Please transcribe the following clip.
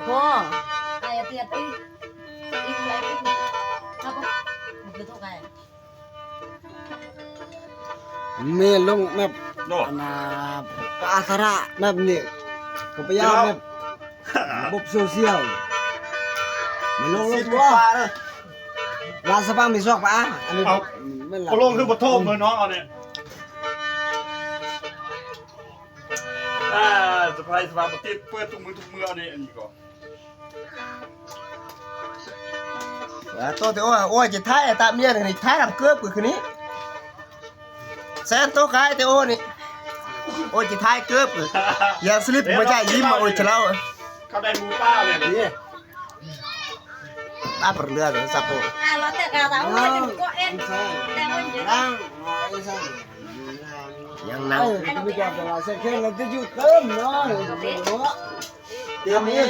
Cô ai tiệt ít lại ít sao không một cái thuốc này มีลงแบบ โน่ ปาสระแบบนี้ก็พยายามแบบระบบโซเชียลมันลง สิบ ตัว ปลาเลย ลาสปังมีซอกปะอันนี้ เอา ไม่หลั โคลงคือบทโทษมือน้องเอาเนี่ยสบายปฏิเปิดทุกมือเอาเนี่ยอันนี้ก่อน ตัวที่โอ้ยจะท้ายตามเนี่ยนี่ท้ายทำเกือบกว่าคืนนี้แซนตัวกายที่โอ้นี่โอ้ยจะท้ายเกือบอย่าสลิปไม่ใช่ยิ้มมาโอ้ยเฉลา เขาได้มูป้าเลยนี่ ตาเปลือกสับโอ้ à nó tẹt gà tao ơi đừng có em ใช่ đem ơi chứ ร่างไอ้ใช่ ยัง เอ นั่ง อมีการตลาดเซ็นเครื่องแล้วจะอยู่เติมเนาะเดี๋ยวนี้